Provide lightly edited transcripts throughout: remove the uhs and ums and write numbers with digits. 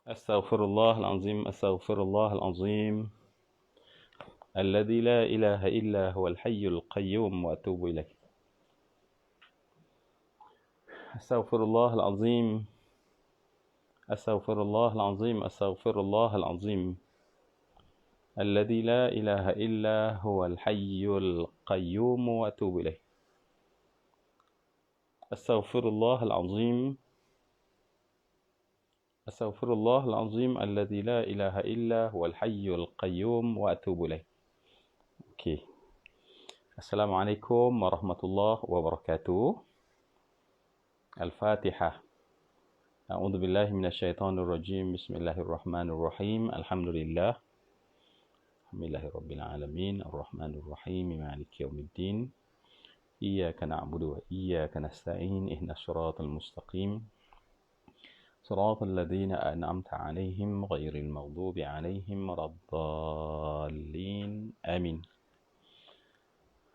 أستغفر الله العظيم أستغفر الله العظيم الذي لا إله إلا هو الحي القيوم وأتوب إليه. أستغفر الله العظيم أستغفر الله العظيم أستغفر الله العظيم الذي لا إله إلا هو الحي القيوم وأتوب إليه. أستغفر الله العظيم أستغفر الله العظيم الذي لا إله إلا هو الحي القيوم وأتوب إليه. Okay. Assalamualaikum warahmatullahi wabarakatuh. Al-Fatihah. A'udzu billahi minasyaitonir rajim. Bismillahirrahmanirrahim. Alhamdulillah. Alhamdulillahirabbil alamin. Arrahmanir rahim. Maliki yaumiddin. Iyyaka na'budu wa iyyaka nasta'in. Ihdinas siratal mustaqim. Siratal ladzina an'amta 'alaihim ghairil maghdubi 'alaihim waladdallin. Amin.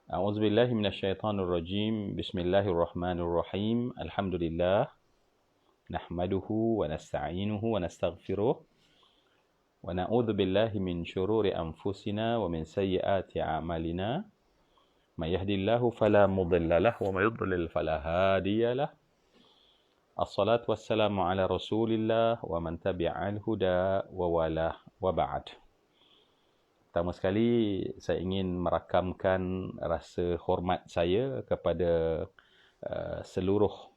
A'udzu billahi minasyaitonir rajim. Bismillahirrahmanirrahim. Alhamdulillah. Nahmaduhu wa nasta'inuhu wa nastaghfiruh. Wa na'udzu billahi min syururi anfusina wa min sayyiati a'malina. May yahdihillahu fala mudilla lahu wa may yudlil fala hadiya lahu. Assalatu wassalamu ala Rasulillah wa man tabi'al huda wa walah wa ba'd. Pertama sekali saya ingin merakamkan rasa hormat saya kepada seluruh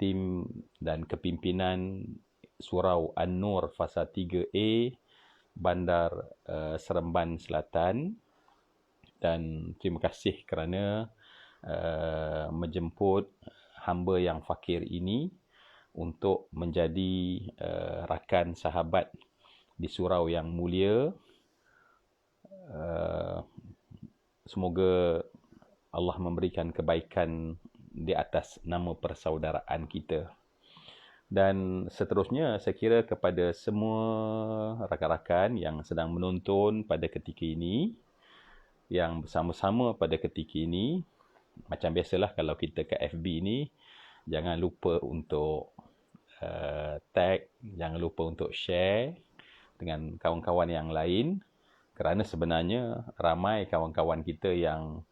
tim dan kepimpinan Surau An-Nur Fasa 3A Bandar Seremban Selatan, dan terima kasih kerana menjemput hamba yang fakir ini untuk menjadi rakan sahabat di surau yang mulia. Semoga Allah memberikan kebaikan di atas nama persaudaraan kita. Dan seterusnya, saya kira kepada semua rakan-rakan yang sedang menonton pada ketika ini, yang bersama-sama pada ketika ini, macam biasalah kalau kita ke FB ni, jangan lupa untuk tag, jangan lupa untuk share dengan kawan-kawan yang lain, kerana sebenarnya ramai kawan-kawan kita yang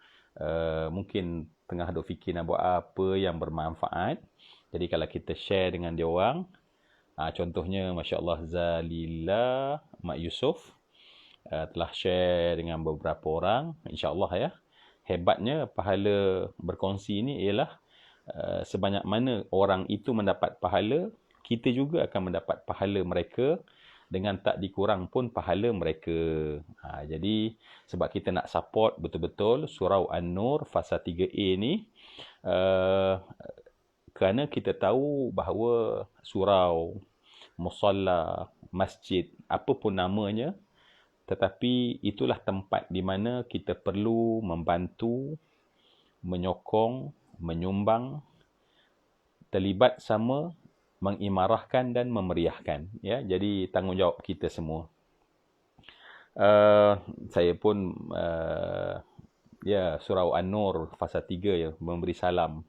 mungkin tengah duk fikir nak buat apa yang bermanfaat. Jadi kalau kita share dengan dia orang, contohnya Masya Allah Zalila Mak Yusof telah share dengan beberapa orang, insya-Allah ya. Hebatnya pahala berkongsi ini ialah sebanyak mana orang itu mendapat pahala, kita juga akan mendapat pahala mereka dengan tak dikurang pun pahala mereka. Jadi sebab kita nak support betul-betul Surau An-Nur Fasa 3A ni, kerana kita tahu bahawa surau, musalla, masjid, apa pun namanya, tetapi itulah tempat di mana kita perlu membantu, menyokong, menyumbang, terlibat sama, mengimarahkan dan memeriahkan. Ya, jadi tanggungjawab kita semua. Saya pun Surau An-Nur Fasa 3 ya, memberi salam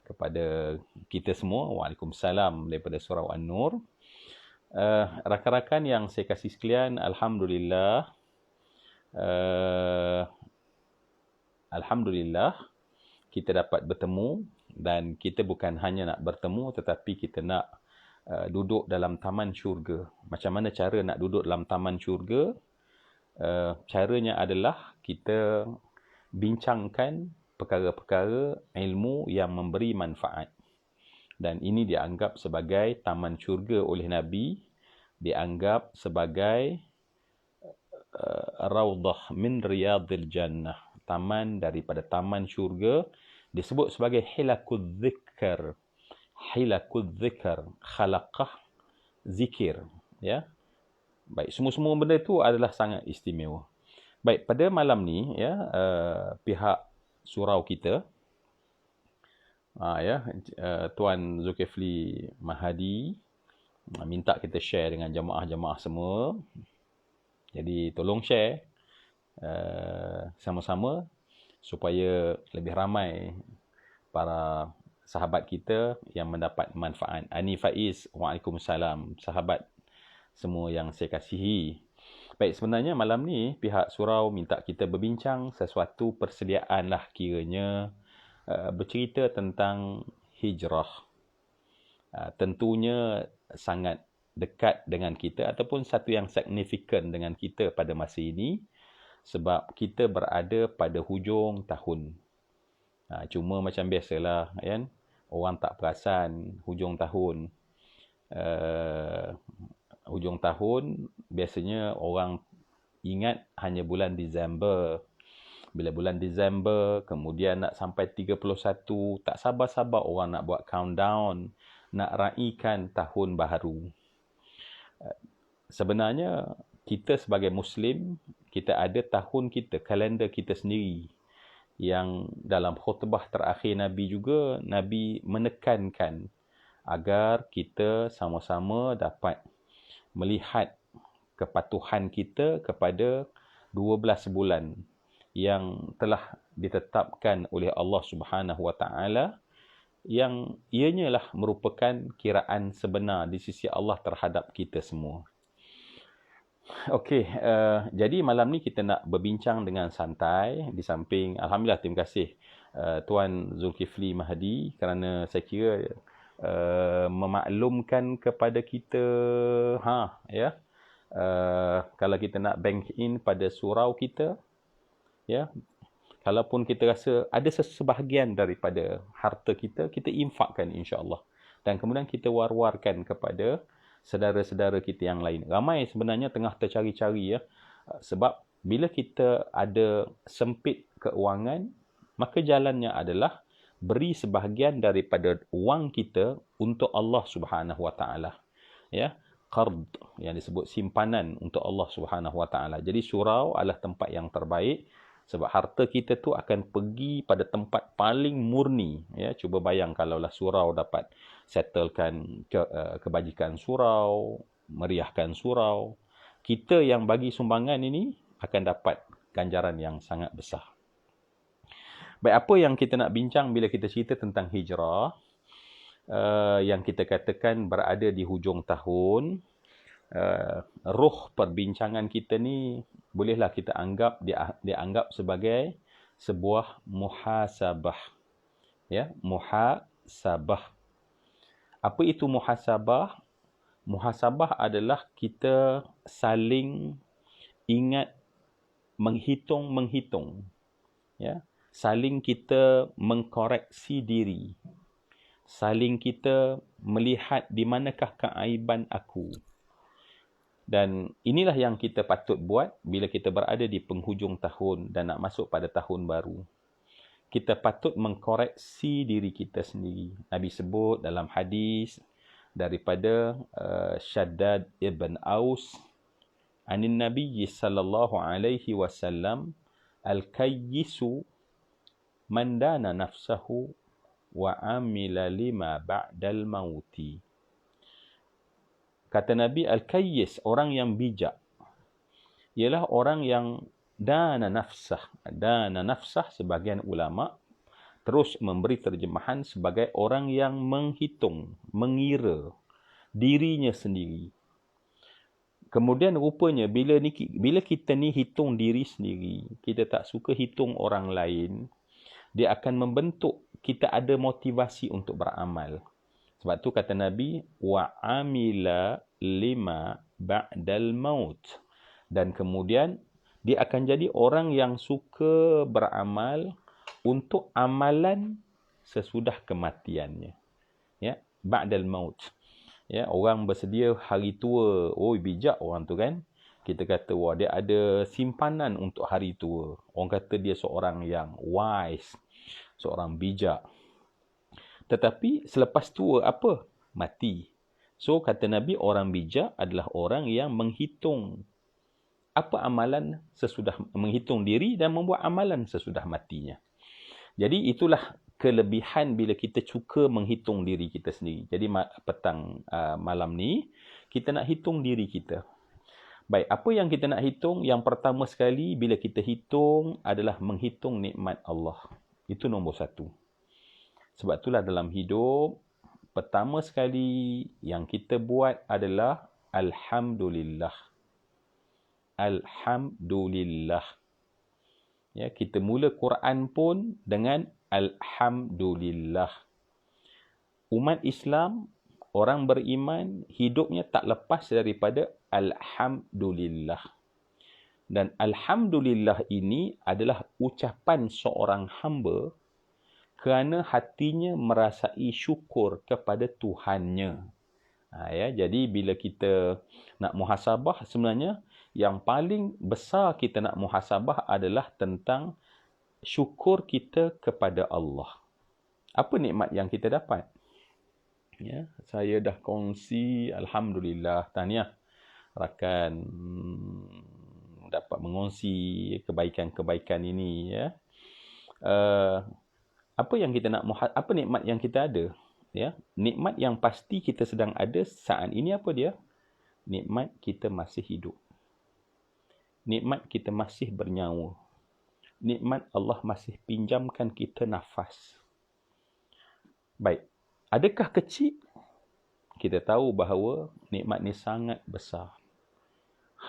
kepada kita semua. Waalaikumsalam daripada Surau An-Nur. Rakan-rakan yang saya kasih sekalian, Alhamdulillah, Alhamdulillah kita dapat bertemu, dan kita bukan hanya nak bertemu tetapi kita nak duduk dalam taman syurga. Macam mana cara nak duduk dalam taman syurga? Caranya adalah kita bincangkan perkara-perkara ilmu yang memberi manfaat. Dan ini dianggap sebagai taman syurga oleh Nabi, dianggap sebagai Raudah min Riyadil Jannah, taman daripada taman syurga. Disebut sebagai Hilakul Dzikr. Hilakul Dzikr, khalaqah zikir, ya. Baik, semua-semua benda itu adalah sangat istimewa. Baik, pada malam ni ya, pihak surau kita, Tuan Zulkifli Mahadi minta kita share dengan jamaah-jamaah semua. Jadi tolong share sama-sama supaya lebih ramai para sahabat kita yang mendapat manfaat. Ani Faiz, waalaikumsalam. Sahabat semua yang saya kasihi. Baik, sebenarnya malam ni pihak surau minta kita berbincang sesuatu persediaan lah kiranya bercerita tentang hijrah. Tentunya sangat dekat dengan kita ataupun satu yang signifikan dengan kita pada masa ini sebab kita berada pada hujung tahun. Cuma macam biasalah kan, orang tak perasan hujung tahun. Hujung tahun biasanya orang ingat hanya bulan Disember. Bila bulan Disember, kemudian nak sampai 31, tak sabar-sabar orang nak buat countdown, nak raikan tahun baharu. Sebenarnya kita sebagai Muslim, kita ada tahun kita, kalender kita sendiri. Yang dalam khutbah terakhir Nabi juga, Nabi menekankan agar kita sama-sama dapat melihat kepatuhan kita kepada 12 bulan yang telah ditetapkan oleh Allah Subhanahu Wa Taala, yang ianya lah merupakan kiraan sebenar di sisi Allah terhadap kita semua. Okey, jadi malam ni kita nak berbincang dengan santai di samping, alhamdulillah, terima kasih Tuan Zulkifli Mahdi kerana saya kira memaklumkan kepada kita kalau kita nak bank in pada surau kita, ya, kalaupun kita rasa ada sebahagian daripada harta kita, kita infakkan insya-Allah, dan kemudian kita war-warkan kepada saudara-saudara kita yang lain. Ramai sebenarnya tengah tercari-cari, ya, sebab bila kita ada sempit keuangan, maka jalannya adalah beri sebahagian daripada wang kita untuk Allah Subhanahu Wa Taala, ya, qard yang disebut simpanan untuk Allah Subhanahu Wa Taala. Jadi surau adalah tempat yang terbaik sebab harta kita tu akan pergi pada tempat paling murni, ya. Cuba bayang kalaulah surau dapat settlekan kebajikan surau, meriahkan surau, kita yang bagi sumbangan ini akan dapat ganjaran yang sangat besar. Baik, apa yang kita nak bincang bila kita cerita tentang hijrah, yang kita katakan berada di hujung tahun, roh perbincangan kita ni bolehlah kita dianggap sebagai sebuah muhasabah, ya, muhasabah. Apa itu muhasabah? Muhasabah adalah kita saling ingat menghitung, ya, saling kita mengkoreksi diri, saling kita melihat di manakah keaiban aku. Dan inilah yang kita patut buat bila kita berada di penghujung tahun dan nak masuk pada tahun baru. Kita patut mengkoreksi diri kita sendiri. Nabi sebut dalam hadis daripada Shaddad ibn Aus, anin Nabi sallallahu alaihi wasallam, al-kayyisu man dana nafsahu wa amila lima ba'dal mauti. Kata Nabi, al-kayyis, orang yang bijak, ialah orang yang dana nafsah. Dana nafsah, sebahagian ulama terus memberi terjemahan sebagai orang yang menghitung, mengira dirinya sendiri. Kemudian rupanya bila kita ni hitung diri sendiri, kita tak suka hitung orang lain, dia akan membentuk kita ada motivasi untuk beramal. Sebab tu kata Nabi, wa amila lima ba'dal maut. Dan kemudian dia akan jadi orang yang suka beramal untuk amalan sesudah kematiannya. Ya, ba'dal maut. Ya, orang bersedia hari tua. Oh, bijak orang tu kan. Kita kata, wah, dia ada simpanan untuk hari tua. Orang kata dia seorang yang wise, seorang bijak. Tetapi selepas tua apa? Mati. So kata Nabi, orang bijak adalah orang yang menghitung apa amalan sesudah, menghitung diri dan membuat amalan sesudah matinya. Jadi itulah kelebihan bila kita suka menghitung diri kita sendiri. Jadi malam ni kita nak hitung diri kita. Baik, apa yang kita nak hitung? Yang pertama sekali bila kita hitung adalah menghitung nikmat Allah. Itu nombor satu. Sebab itulah dalam hidup, pertama sekali yang kita buat adalah Alhamdulillah. Alhamdulillah. Ya, kita mula Quran pun dengan Alhamdulillah. Umat Islam, orang beriman, hidupnya tak lepas daripada Alhamdulillah. Dan Alhamdulillah ini adalah ucapan seorang hamba kerana hatinya merasai syukur kepada Tuhannya. Jadi bila kita nak muhasabah, sebenarnya yang paling besar kita nak muhasabah adalah tentang syukur kita kepada Allah. Apa nikmat yang kita dapat? Ya, saya dah kongsi, alhamdulillah, tahniah rakan dapat mengongsi kebaikan-kebaikan ini, ya. Apa yang kita nak apa nikmat yang kita ada? Ya, nikmat yang pasti kita sedang ada saat ini apa dia? Nikmat kita masih hidup. Nikmat kita masih bernyawa. Nikmat Allah masih pinjamkan kita nafas. Baik. Adakah kecil? Kita tahu bahawa nikmat ni sangat besar.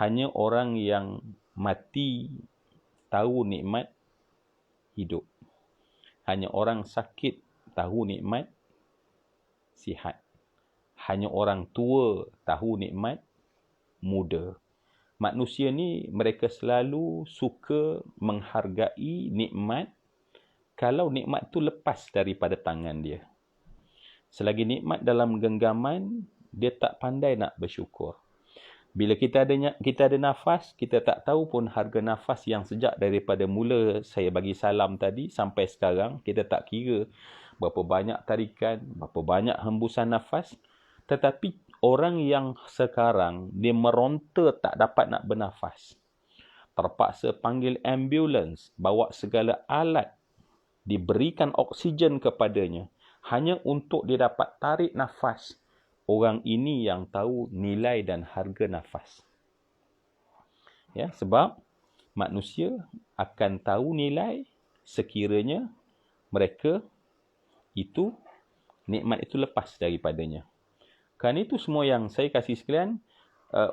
Hanya orang yang mati tahu nikmat hidup. Hanya orang sakit tahu nikmat sihat. Hanya orang tua tahu nikmat muda. Manusia ni mereka selalu suka menghargai nikmat kalau nikmat tu lepas daripada tangan dia. Selagi nikmat dalam genggaman, dia tak pandai nak bersyukur. Bila kita ada nafas, kita tak tahu pun harga nafas yang sejak daripada mula saya bagi salam tadi sampai sekarang, kita tak kira berapa banyak tarikan, berapa banyak hembusan nafas. Tetapi orang yang sekarang, dia meronta tak dapat nak bernafas. Terpaksa panggil ambulans, bawa segala alat, diberikan oksigen kepadanya. Hanya untuk dia dapat tarik nafas. Orang ini yang tahu nilai dan harga nafas. Ya, sebab manusia akan tahu nilai sekiranya mereka itu, nikmat itu lepas daripadanya. Kerana itu semua yang saya kasih sekalian,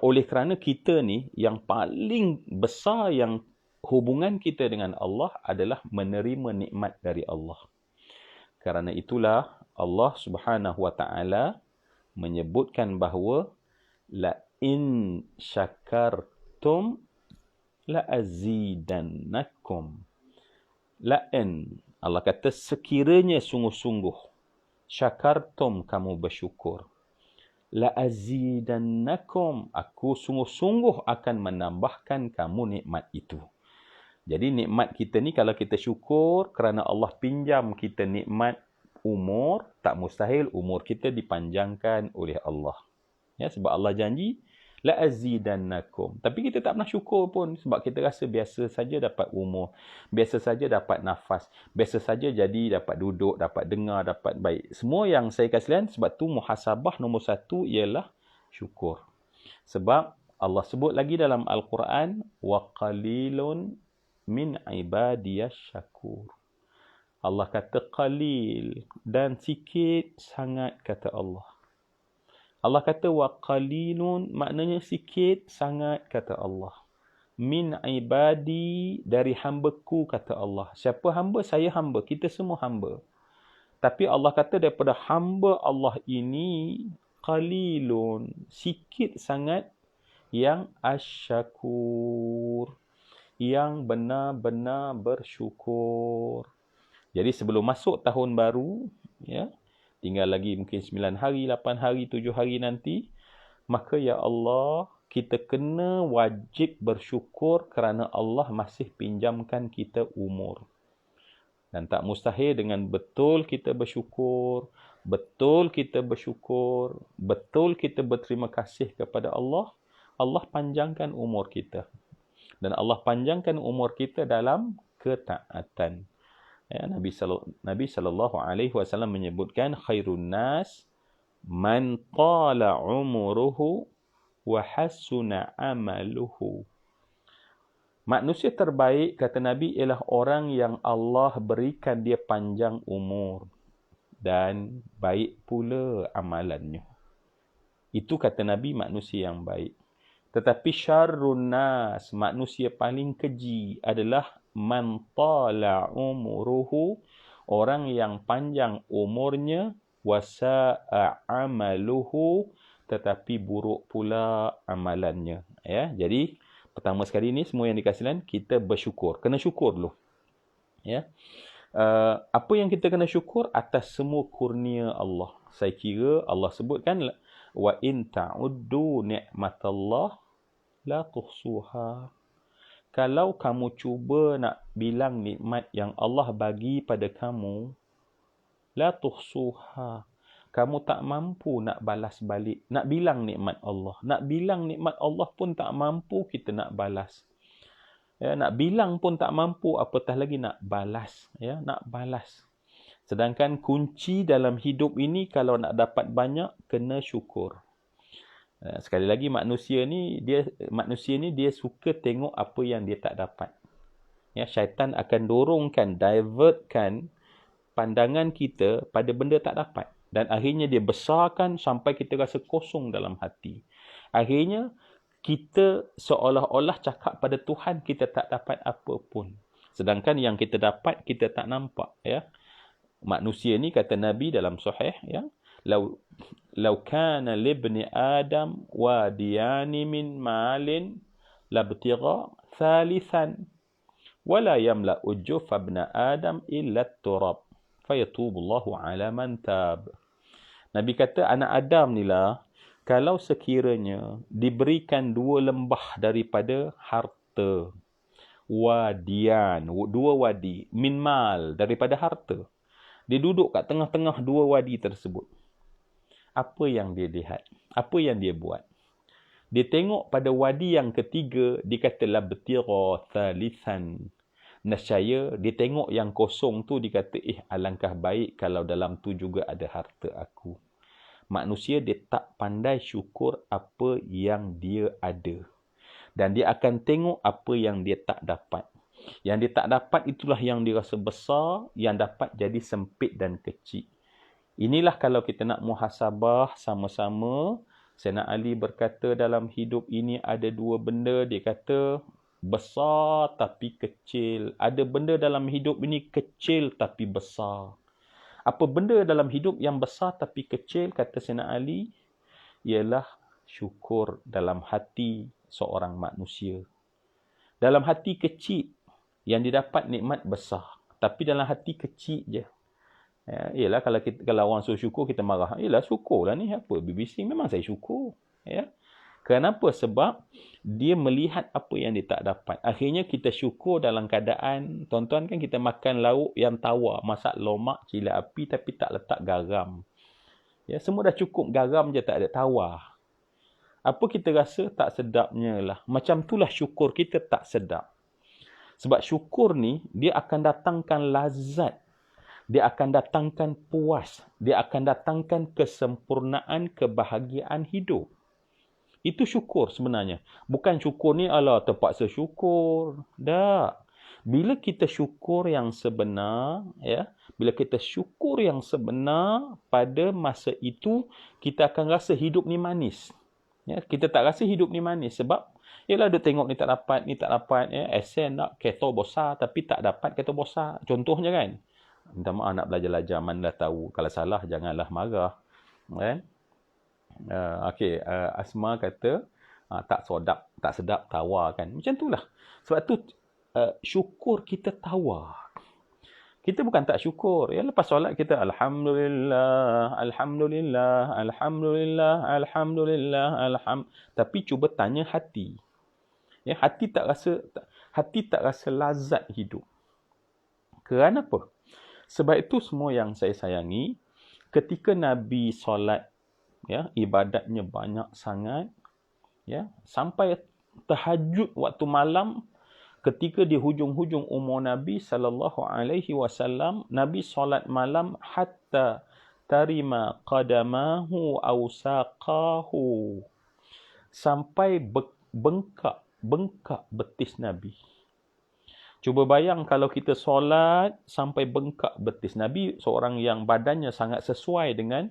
oleh kerana kita ni yang paling besar yang hubungan kita dengan Allah adalah menerima nikmat dari Allah. Kerana itulah Allah Subhanahu wa taala menyebutkan bahawa la in syakartum la azidannakum. La in, Allah kata sekiranya sungguh-sungguh syakartum, kamu bersyukur, la azidannakum, aku sungguh-sungguh akan menambahkan kamu nikmat itu. Jadi nikmat kita ni kalau kita syukur kerana Allah pinjam kita nikmat umur, tak mustahil umur kita dipanjangkan oleh Allah. Ya, sebab Allah janji la azidannakum. Tapi kita tak pernah syukur pun sebab kita rasa biasa saja dapat umur, biasa saja dapat nafas, biasa saja jadi dapat duduk, dapat dengar, dapat baik. Semua yang saya kasih lihat, sebab tu muhasabah nombor 1 ialah syukur. Sebab Allah sebut lagi dalam Al-Quran, wa qalilun min ibadiyas syakur. Allah kata qalil, dan sikit sangat kata Allah. Allah kata wa qalilun, maknanya sikit sangat kata Allah. Min ibadi, dari hamba-Ku kata Allah. Siapa hamba? Saya hamba. Kita semua hamba. Tapi Allah kata daripada hamba Allah ini, qalilun, sikit sangat yang asyakur, yang benar-benar bersyukur. Jadi sebelum masuk tahun baru, ya, tinggal lagi mungkin 9 hari, 8 hari, 7 hari nanti, maka ya Allah, kita kena wajib bersyukur kerana Allah masih pinjamkan kita umur. Dan tak mustahil dengan betul kita bersyukur, betul kita berterima kasih kepada Allah, Allah panjangkan umur kita. Dan Allah panjangkan umur kita dalam ketaatan. Ya, Nabi sallallahu alaihi wasallam menyebutkan khairun nas man tala umuruhu wa hasuna amaluhu. Manusia terbaik, kata Nabi, ialah orang yang Allah berikan dia panjang umur dan baik pula amalannya. Itu kata Nabi manusia yang baik. Tetapi syarrun nas, manusia paling keji adalah man tala umuruhu, orang yang panjang umurnya, wasa'a amaluhu, tetapi buruk pula amalannya. Ya, jadi pertama sekali ni semua yang dikasihkan kita bersyukur. Kena syukur dulu. Ya. Apa yang kita kena syukur atas semua kurnia Allah. Saya kira Allah sebutkan wa in ta'uddu ni'matallah la tuhsuha. Kalau kamu cuba nak bilang nikmat yang Allah bagi pada kamu, la tuhsuha. Kamu tak mampu nak balas balik, nak bilang nikmat Allah. Nak bilang nikmat Allah pun tak mampu kita nak balas. Ya, nak bilang pun tak mampu, apatah lagi nak balas. Ya, nak balas. Sedangkan kunci dalam hidup ini kalau nak dapat banyak, kena syukur. Sekali lagi manusia ni dia suka tengok apa yang dia tak dapat. Ya, syaitan akan dorongkan, divertkan pandangan kita pada benda tak dapat. Dan akhirnya dia besarkan sampai kita rasa kosong dalam hati. Akhirnya kita seolah-olah cakap pada Tuhan kita tak dapat apa pun. Sedangkan yang kita dapat kita tak nampak. Ya. Manusia ni kata Nabi dalam sahih, ya, law kana libni Adam wadiyani min malin labtigha thalithan wala yamla ujuf ibn Adam illa turab fayatubullahu ala man tab. Nabi kata anak Adam ni lah, kalau sekiranya diberikan 2 lembah daripada harta, wadian, 2 wadi, min mal, daripada harta. Dia duduk kat tengah-tengah 2 wadi tersebut. Apa yang dia lihat? Apa yang dia buat? Dia tengok pada wadi yang ketiga, dia kata labtira thalithan. Nescaya dia tengok yang kosong tu, dia kata alangkah baik kalau dalam tu juga ada harta aku. Manusia dia tak pandai syukur apa yang dia ada. Dan dia akan tengok apa yang dia tak dapat. Yang dia tak dapat itulah yang dia rasa besar, yang dapat jadi sempit dan kecil. Inilah kalau kita nak muhasabah sama-sama. Sayyidina Ali berkata dalam hidup ini ada 2 benda. Dia kata besar tapi kecil. Ada benda dalam hidup ini kecil tapi besar. Apa benda dalam hidup yang besar tapi kecil, kata Sayyidina Ali, ialah syukur dalam hati seorang manusia. Dalam hati kecil yang didapat nikmat besar, tapi dalam hati kecil je. Ya, ialah kalau orang suruh syukur kita marah. Ialah syukurlah ni apa BBC, memang saya syukur. Ya. Kenapa? Sebab dia melihat apa yang dia tak dapat. Akhirnya kita syukur dalam keadaan, tuan-tuan kan kita makan lauk yang tawar, masak lomak, cili api tapi tak letak garam. Ya, semua dah cukup garam je, tak ada tawar. Apa kita rasa tak sedapnya lah. Macam itulah syukur kita tak sedap. Sebab syukur ni, dia akan datangkan lazat. Dia akan datangkan puas. Dia akan datangkan kesempurnaan, kebahagiaan hidup. Itu syukur sebenarnya. Bukan syukur ni ala terpaksa syukur. Tak. Bila kita syukur yang sebenar, ya, bila kita syukur yang sebenar, pada masa itu kita akan rasa hidup ni manis. Ya, kita tak rasa hidup ni manis sebab ialah dia tengok ni tak dapat, ya, esen nak kereta besar tapi tak dapat kereta besar. Contohnya kan. Minta maaf nak belajar-belajar, mana dah tahu. Kalau salah janganlah marah. Kan? Okey, Asma kata tak sedap tawar kan. Macam itulah. Sebab tu syukur kita tawar. Kita bukan tak syukur. Ya, lepas solat kita alhamdulillah, alhamdulillah, alhamdulillah, alhamdulillah, tapi cuba tanya hati. Ya, hati tak rasa lazat hidup. Kerana apa? Sebab itu semua yang saya sayangi, ketika Nabi solat, ya, ibadatnya banyak sangat, ya, sampai tahajud waktu malam, ketika di hujung-hujung umur Nabi SAW, Nabi solat malam hatta tarima qadamahu aw saqahu, sampai bengkak betis Nabi. Cuba bayang kalau kita solat sampai bengkak betis. Nabi seorang yang badannya sangat sesuai dengan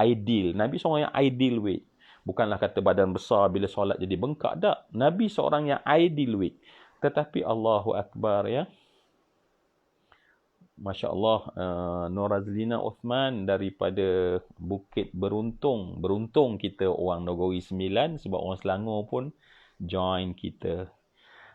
ideal. Nabi seorang yang ideal weight. Bukanlah kata badan besar bila solat jadi bengkak. Tak. Nabi seorang yang ideal weight. Tetapi Allahu Akbar, ya. Masya Allah, Nur Razlina Uthman daripada Bukit Beruntung. Beruntung kita orang Nogori 9 sebab orang Selangor pun join kita.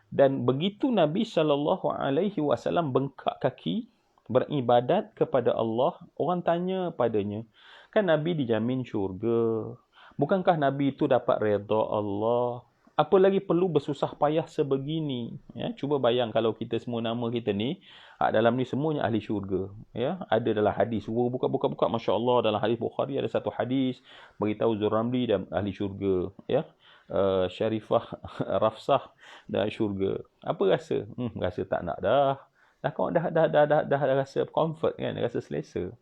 Dan begitu Nabi SAW bengkak kaki beribadat kepada Allah, orang tanya padanya, kan Nabi dijamin syurga. Bukankah Nabi itu dapat redha Allah? Apa lagi perlu bersusah payah sebegini? Ya, cuba bayang kalau kita semua nama kita ni, dalam ni semuanya ahli syurga. Ya, ada dalam hadis. Buka. Masya Allah, dalam hadis Bukhari ada satu hadis beritahu Zuramli dan ahli syurga. Ya, Syarifah Rafsah dan syurga. Apa rasa? Rasa tak nak dah. Dah rasa comfort kan, rasa selesa.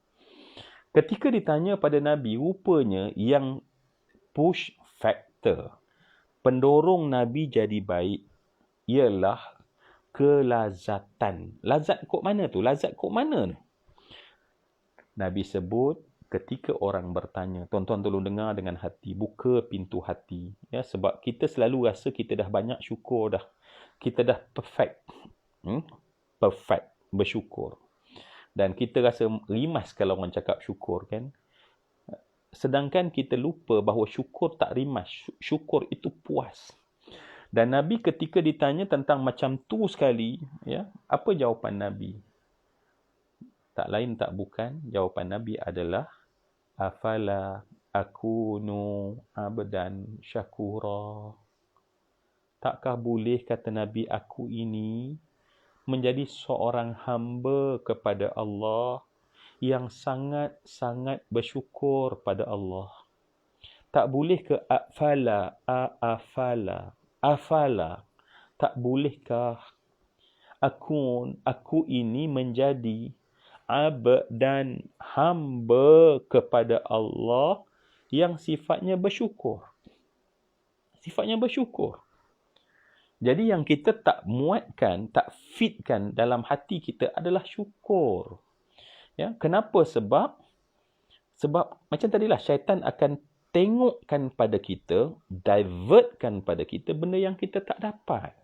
Ketika ditanya pada Nabi, rupanya yang push factor, pendorong Nabi jadi baik ialah kelazatan. Lazat kok mana tu? Lazat kok mana tu? Nabi sebut ketika orang bertanya, tuan-tuan tolong dengar dengan hati, buka pintu hati. Ya, sebab kita selalu rasa kita dah banyak syukur dah. Kita dah perfect. Perfect. Bersyukur. Dan kita rasa rimas kalau orang cakap syukur kan. Sedangkan kita lupa bahawa syukur tak rimas. Syukur itu puas. Dan Nabi ketika ditanya tentang macam tu sekali, ya, apa jawapan Nabi? Tak lain tak bukan, jawapan Nabi adalah afala akunu abdan syakura. Takkah boleh, kata Nabi, aku ini menjadi seorang hamba kepada Allah yang sangat-sangat bersyukur pada Allah. Tak boleh ke afala, tak bolehkah aku ini menjadi abdan, hamba kepada Allah yang sifatnya bersyukur. Sifatnya bersyukur. Jadi yang kita tak muatkan, tak fitkan dalam hati kita adalah syukur. Ya, kenapa? Sebab macam tadilah, syaitan akan tengokkan pada kita, divertkan pada kita benda yang kita tak dapat.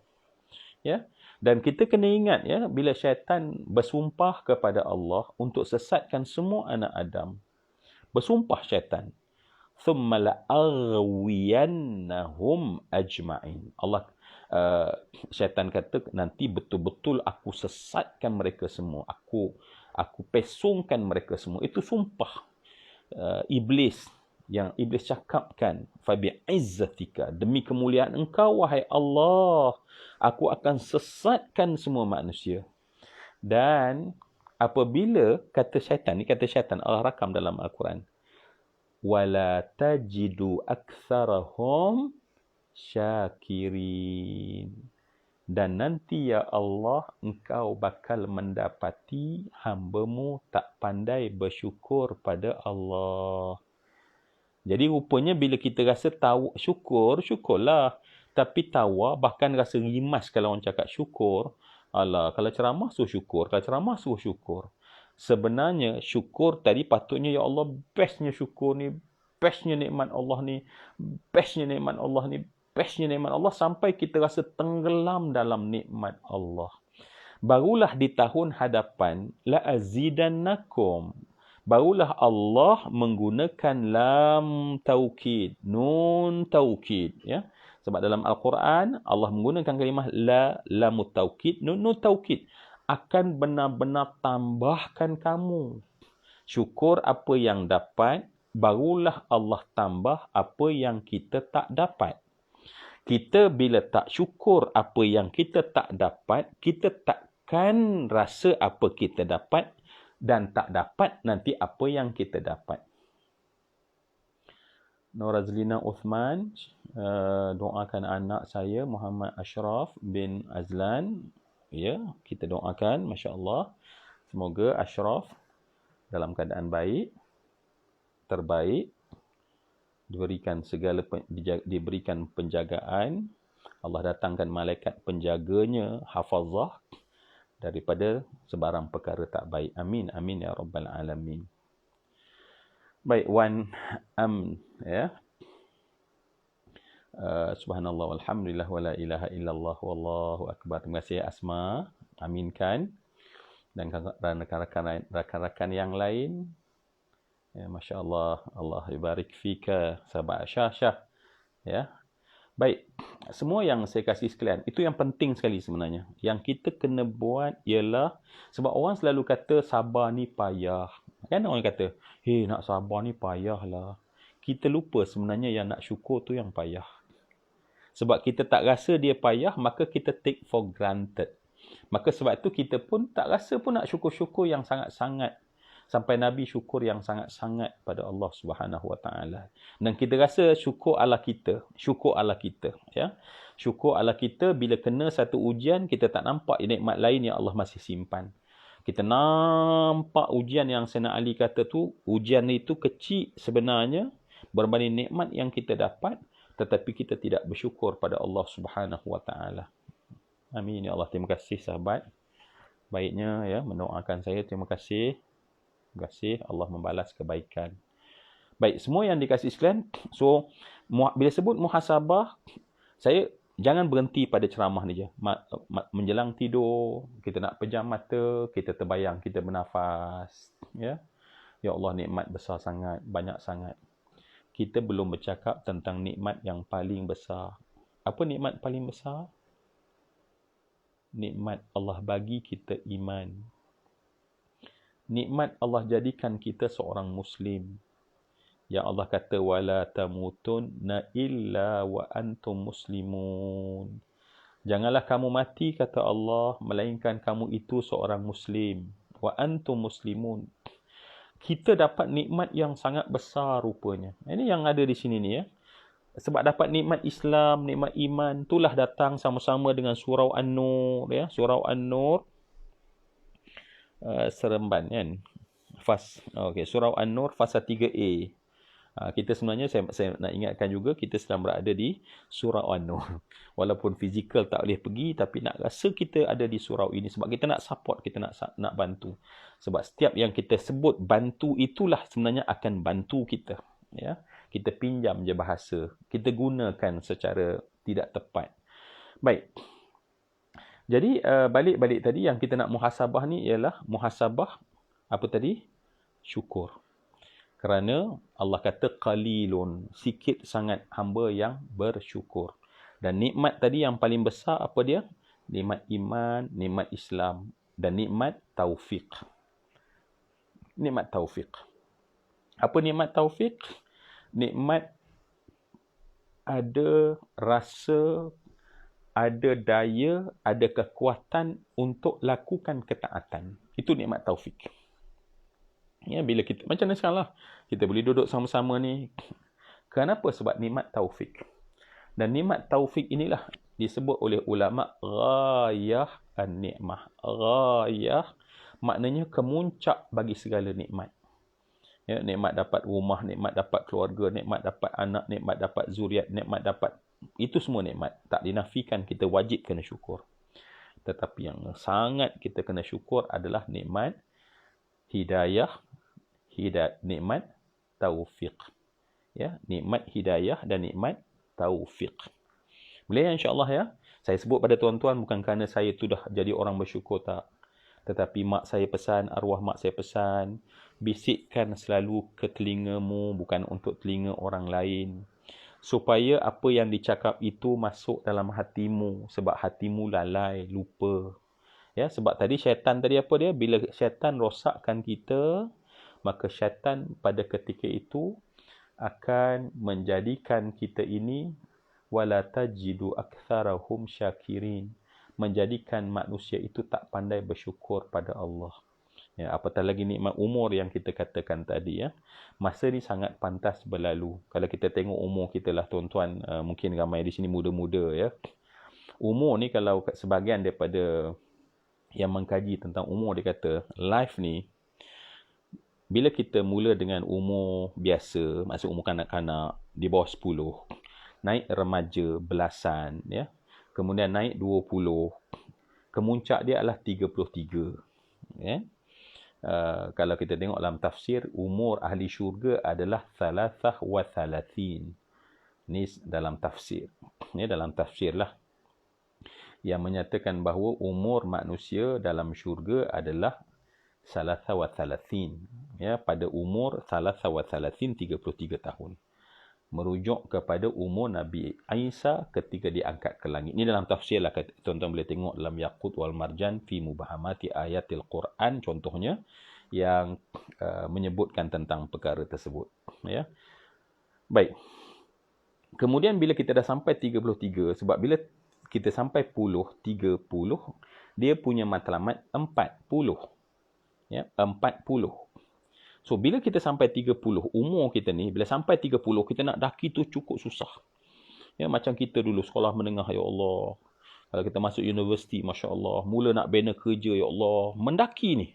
Ya. Dan kita kena ingat, ya, bila syaitan bersumpah kepada Allah untuk sesatkan semua anak Adam. Bersumpah syaitan, thumma la'aghwiyannahum ajma'in. Allah, syaitan kata nanti betul-betul aku sesatkan mereka semua. Aku pesongkan mereka semua. Itu sumpah iblis yang iblis cakapkan, fabi'izzatika, demi kemuliaan engkau wahai Allah, aku akan sesatkan semua manusia. Dan apabila kata syaitan Allah rakam dalam Al-Quran, wala tajidu aktsarahum syakirin, dan nanti ya Allah engkau bakal mendapati hamba-Mu tak pandai bersyukur pada Allah. Jadi rupanya bila kita rasa tahu syukur, syukurlah. Tapi tawa, bahkan rasa rimas kalau orang cakap syukur. Alah, kalau ceramah suruh syukur, kalau ceramah suruh syukur. Sebenarnya syukur tadi patutnya, ya Allah, bestnya syukur ni, bestnya nikmat Allah ni, bestnya nikmat Allah ni, bestnya nikmat Allah, sampai kita rasa tenggelam dalam nikmat Allah. Barulah di tahun hadapan, la azidannakum. Barulah Allah menggunakan lam taukid, nun taukid, ya. Sebab dalam Al-Quran Allah menggunakan kalimah lamut taukid, nun taukid, akan benar-benar tambahkan kamu. Syukur apa yang dapat, barulah Allah tambah apa yang kita tak dapat. Kita bila tak syukur apa yang kita tak dapat, kita takkan rasa apa kita dapat, dan tak dapat nanti apa yang kita dapat. Nur Razlina Uthman, doakan anak saya Muhammad Ashraf bin Azlan. Ya, kita doakan, Masya Allah. Semoga Ashraf dalam keadaan baik, terbaik, diberikan penjagaan. Allah datangkan malaikat penjaganya, hafazah, daripada sebarang perkara tak baik. Amin. Amin ya Rabbal Alamin. Baik, Wan ya. Subhanallah walhamdulillah wala ilaha illallah wallahu akbar. Terima kasih Asma, aminkan, dan rakan-rakan yang lain. Ya, Masya Allah, Allah ibarik fika, sahabat Syah. Ya, baik. Semua yang saya kasih sekalian, itu yang penting sekali sebenarnya. Yang kita kena buat ialah, sebab orang selalu kata sabar ni payah. Kan orang kata, hey, nak sabar ni payah lah. Kita lupa sebenarnya yang nak syukur tu yang payah. Sebab kita tak rasa dia payah, maka kita take for granted. Maka sebab tu kita pun tak rasa pun nak syukur-syukur yang sangat-sangat. Sampai Nabi syukur yang sangat-sangat pada Allah Subhanahu Wa Taala. Dan kita rasa syukur ala kita. Ya. Syukur ala kita bila kena satu ujian, kita tak nampak nikmat lain yang Allah masih simpan. Kita nampak ujian yang Sayyidina Ali kata tu, ujian itu kecil sebenarnya berbanding nikmat yang kita dapat, tetapi kita tidak bersyukur pada Allah Subhanahu Wa Taala. Amin ya Allah. Terima kasih sahabat. Baiknya ya mendoakan saya. Terima kasih. Terima kasih. Allah membalas kebaikan. Baik, semua yang dikasih sekalian. So, bila sebut muhasabah, saya jangan berhenti pada ceramah ni je. Menjelang tidur, kita nak pejam mata, kita terbayang, kita bernafas. Ya, ya Allah, nikmat besar sangat, banyak sangat. Kita belum bercakap tentang nikmat yang paling besar. Apa nikmat paling besar? Nikmat Allah bagi kita iman. Nikmat Allah jadikan kita seorang Muslim. Yang Allah kata, wala tamutunna illa wa antum muslimun. Janganlah kamu mati, kata Allah, melainkan kamu itu seorang Muslim. Wa antum muslimun. Kita dapat nikmat yang sangat besar rupanya. Ini yang ada di sini ni ya. Sebab dapat nikmat Islam, nikmat iman, itulah datang sama-sama dengan surau An-Nur ya. Surau An-Nur Seremban kan. Okey, surau An-Nur fasa 3A. Kita sebenarnya saya nak ingatkan juga kita sedang berada di surau An-Nur. Walaupun fizikal tak boleh pergi, tapi nak rasa kita ada di surau ini sebab kita nak support, kita nak bantu. Sebab setiap yang kita sebut bantu itulah sebenarnya akan bantu kita, ya. Kita pinjam je bahasa, kita gunakan secara tidak tepat. Baik. Jadi balik tadi yang kita nak muhasabah ni ialah muhasabah apa tadi? Syukur. Kerana Allah kata qalilun, sikit sangat hamba yang bersyukur. Dan nikmat tadi yang paling besar apa dia? Nikmat iman, nikmat Islam dan nikmat taufik. Nikmat taufik. Apa nikmat taufik? Nikmat ada rasa, ada daya, ada kekuatan untuk lakukan ketaatan. Itu nikmat taufik. Ya, bila kita macam ni sekarang lah, kita boleh duduk sama-sama ni. Kenapa? Sebab nikmat taufik. Dan nikmat taufik inilah disebut oleh ulama ghayah an-ni'mah. Ghayah maknanya kemuncak bagi segala nikmat. Ya, nikmat dapat rumah, nikmat dapat keluarga, nikmat dapat anak, nikmat dapat zuriat, nikmat dapat, itu semua nikmat. Tak dinafikan, kita wajib kena syukur. Tetapi yang sangat kita kena syukur adalah nikmat hidayah, nikmat taufik. Ya, nikmat hidayah dan nikmat taufik. Boleh insya-Allah ya. Saya sebut pada tuan-tuan bukan kerana saya tu dah jadi orang bersyukur, tak. Tetapi mak saya pesan, arwah mak saya pesan, bisikkan selalu ke telingamu, bukan untuk telinga orang lain. Supaya apa yang dicakap itu masuk dalam hatimu. Sebab hatimu lalai, lupa. Ya, sebab tadi syaitan tadi apa dia? Bila syaitan rosakkan kita, maka syaitan pada ketika itu akan menjadikan kita ini wala tajidu aktsarahum syakirin. Menjadikan manusia itu tak pandai bersyukur pada Allah. Ya, apatah lagi nikmat umur yang kita katakan tadi ya. Masa ni sangat pantas berlalu. Kalau kita tengok umur kita lah tuan-tuan, mungkin ramai di sini muda-muda ya. Umur ni kalau sebahagian daripada yang mengkaji tentang umur dia kata, life ni bila kita mula dengan umur biasa, maksud umur kanak-kanak di bawah 10, naik remaja belasan ya. Kemudian naik 20. Kemuncak dia adalah 33. Ya. Kalau kita tengok dalam tafsir, umur ahli syurga adalah 33. Ini dalam tafsir. Ini dalam tafsir lah. Yang menyatakan bahawa umur manusia dalam syurga adalah salasa wa thalathin. Ya, pada umur salasa wa thalathin, 33 tahun. Merujuk kepada umur Nabi Isa ketika diangkat ke langit. Ini dalam tafsir lah. Tuan-tuan boleh tengok dalam Yaqut wal Marjan fi Mubahamati Ayatil Quran contohnya yang menyebutkan tentang perkara tersebut. Ya. Baik. Kemudian bila kita dah sampai 33, sebab bila kita sampai 30, dia punya matlamat 40. Ya, 40. So, bila kita sampai 30, umur kita ni, bila sampai 30, kita nak daki tu cukup susah. Ya, macam kita dulu sekolah menengah, ya Allah. Kalau kita masuk universiti, Masya Allah. Mula nak bina kerja, ya Allah. Mendaki ni.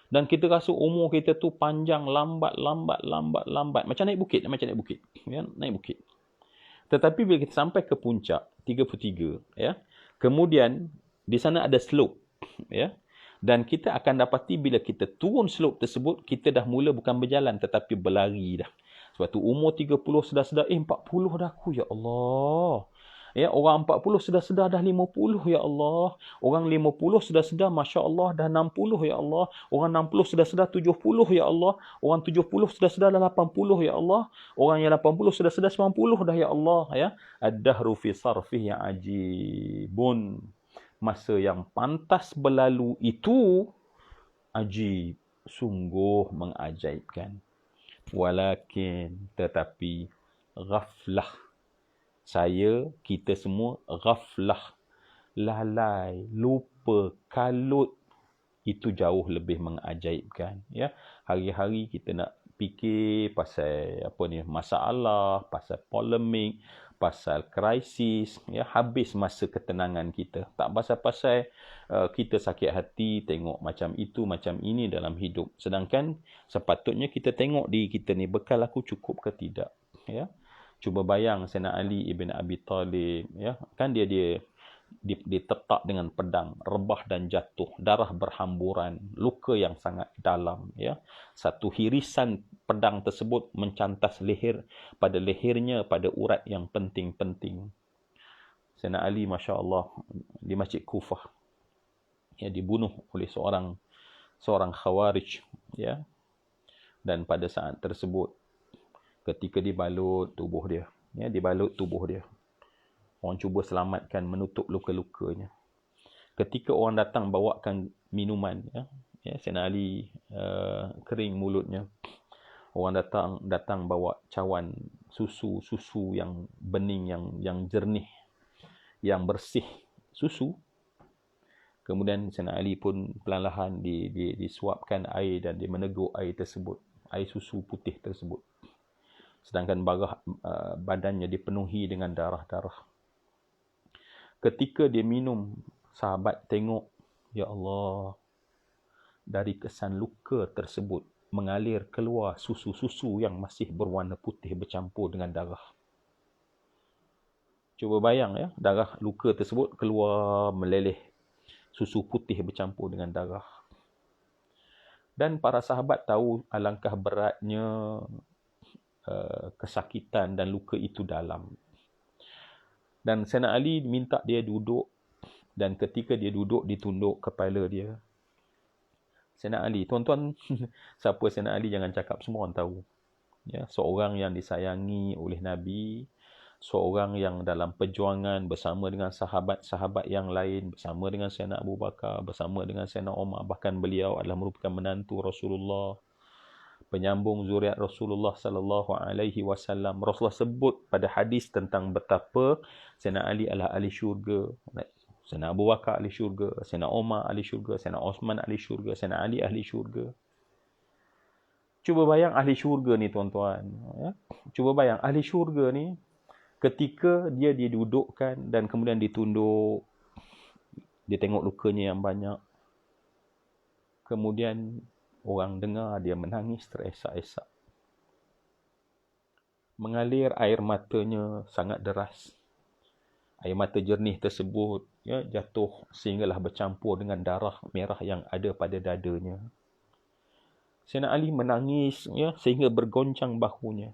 Dan kita rasa umur kita tu panjang, lambat. Macam naik bukit. Ya, naik bukit. Tetapi bila kita sampai ke puncak, 33, ya, kemudian di sana ada slope. Ya. Dan kita akan dapati bila kita turun slope tersebut, kita dah mula bukan berjalan tetapi berlari dah. Sebab tu umur 30 sedar-sedar, 40 dah aku, ya Allah. Ya, orang 40 sedar-sedar dah 50, ya Allah. Orang 50 sedar-sedar, Masya Allah, dah 60, ya Allah. Orang 60 sedar-sedar 70, ya Allah. Orang 70 sedar-sedar dah 80, ya Allah. Orang yang 80 sedar-sedar 90 dah, ya Allah. Ya. Ad-dahru fi sarfih yang ajibun. Masa yang pantas berlalu itu ajib, sungguh mengajaibkan. Walakin, tetapi ghaflah. Kita semua ghaflah, lalai, lupa, kalut, itu jauh lebih mengajaibkan. Ya, hari-hari kita nak fikir pasal masalah, pasal polemik, pasal krisis, ya, habis masa ketenangan kita. Tak pasal-pasal kita sakit hati tengok macam itu, macam ini dalam hidup. Sedangkan sepatutnya kita tengok diri kita ni, bekal aku cukup ke tidak. Ya. Cuba bayang Sayyidina Ali ibn Abi Talib, ya, kan dia ditetak dengan pedang, rebah dan jatuh, darah berhamburan, luka yang sangat dalam, ya. Satu hirisan pedang tersebut mencantas pada lehernya, pada urat yang penting-penting. Sayyidina Ali, Masya Allah, di Masjid Kufah, ya, dibunuh oleh seorang khawarij, ya. Dan pada saat tersebut, ketika dibalut tubuh dia, orang cuba selamatkan, menutup luka-lukanya. Ketika orang datang bawakan minuman, ya, Sayyidina Ali kering mulutnya. Orang datang bawa cawan susu yang bening, yang jernih, yang bersih, susu. Kemudian Sayyidina Ali pun perlahan-lahan disuapkan air dan dia meneguk air tersebut, air susu putih tersebut. Sedangkan badannya dipenuhi dengan darah-darah. Ketika dia minum, sahabat tengok, ya Allah, dari kesan luka tersebut mengalir keluar susu-susu yang masih berwarna putih bercampur dengan darah. Cuba bayang, ya, darah luka tersebut keluar meleleh, susu putih bercampur dengan darah. Dan para sahabat tahu alangkah beratnya kesakitan dan luka itu dalam. Dan Sayyidina Ali minta dia duduk, dan ketika dia duduk, ditunduk kepala dia. Sayyidina Ali, tuan-tuan, siapa Sayyidina Ali jangan cakap, semua orang tahu. Ya, seorang yang disayangi oleh Nabi, seorang yang dalam perjuangan bersama dengan sahabat-sahabat yang lain, bersama dengan Sayyidina Abu Bakar, bersama dengan Sayyidina Umar, bahkan beliau adalah merupakan menantu Rasulullah, penyambung zuriat Rasulullah sallallahu alaihi wasallam. Rasulullah sebut pada hadis tentang betapa Sayyidina Ali adalah ahli syurga, Sayyidina Abu Bakar ahli syurga, Sayyidina Umar ahli syurga, Sayyidina Osman ahli syurga, Sayyidina Ali ahli syurga. Cuba bayang ahli syurga ni, tuan-tuan, ya. Cuba bayang ahli syurga ni ketika dia didudukkan dan kemudian ditunduk, dia tengok lukanya yang banyak. Kemudian orang dengar dia menangis teresak-esak. Mengalir air matanya sangat deras. Air mata jernih tersebut, ya, jatuh sehinggalah bercampur dengan darah merah yang ada pada dadanya. Sayyidina Ali menangis, ya, sehingga bergoncang bahunya.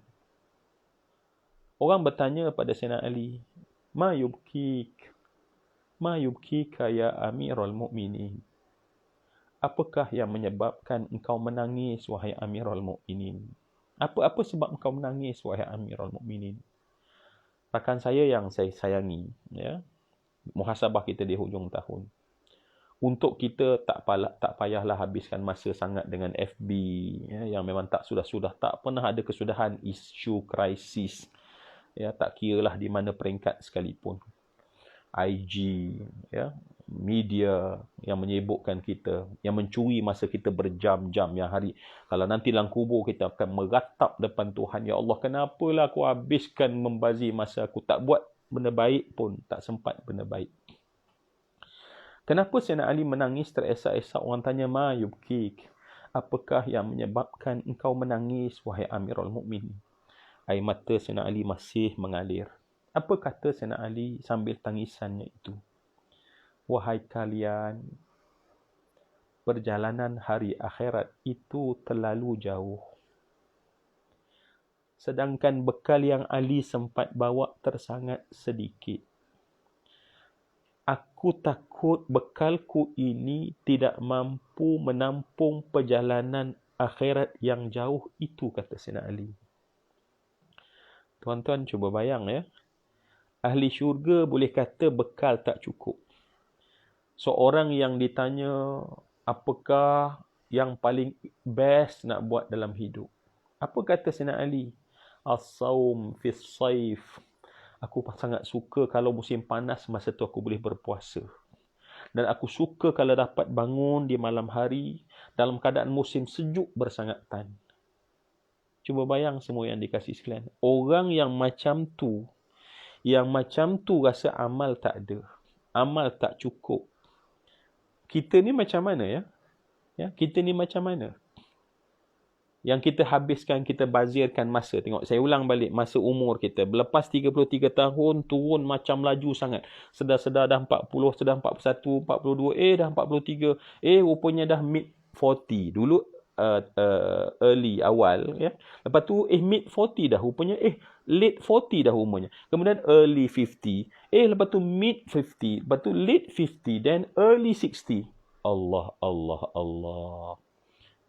Orang bertanya pada Sayyidina Ali, Ma yubkika ya Amirul Mukminin. Apakah yang menyebabkan engkau menangis, wahai Amirul Mukminin? Apa sebab engkau menangis, wahai Amirul Mukminin? Rakan saya yang saya sayangi, ya, muhasabah kita di hujung tahun. Untuk kita tak payahlah habiskan masa sangat dengan FB, ya, yang memang tak tak pernah ada kesudahan isu krisis, ya, tak kiralah di mana peringkat sekalipun. IG, ya, media yang menyibukkan kita, yang mencuri masa kita berjam-jam, yang hari kalau nanti dalam kubur kita akan meratap depan Tuhan, ya Allah, kenapalah aku habiskan membazir masa aku, tak buat benda baik pun, tak sempat benda baik. Kenapa Sayyidina Ali menangis teresak-esak? Orang tanya, Ma yubkik, apakah yang menyebabkan engkau menangis, wahai Amirul Mukminin? Air mata Sayyidina Ali masih mengalir. Apa kata Sayyidina Ali sambil tangisannya itu? Wahai kalian, perjalanan hari akhirat itu terlalu jauh. Sedangkan bekal yang Ali sempat bawa tersangat sedikit. Aku takut bekalku ini tidak mampu menampung perjalanan akhirat yang jauh itu, kata Sayyidina Ali. Tuan-tuan cuba bayang, ya. Ahli syurga boleh kata bekal tak cukup. Seorang yang ditanya apakah yang paling best nak buat dalam hidup. Apa kata Sayyidina Ali? As-sawm fis saif. Aku sangat suka kalau musim panas, masa tu aku boleh berpuasa. Dan aku suka kalau dapat bangun di malam hari dalam keadaan musim sejuk bersangatan. Cuba bayang semua yang dikasih sekalian. Orang yang macam tu rasa amal tak ada. Amal tak cukup. Kita ni macam mana, ya? Kita ni macam mana? Yang kita habiskan, kita bazirkan masa. Tengok, saya ulang balik masa umur kita. Lepas 33 tahun, turun macam laju sangat. Sedar-sedar dah 40, sedar 41, 42, dah 43. Rupanya dah mid 40. Dulu early, awal, ya. Lepas tu, mid 40 dah. Rupanya, late 40 dah umurnya. Kemudian early 50. Lepas tu mid 50. Lepas tu late 50. Then early 60. Allah.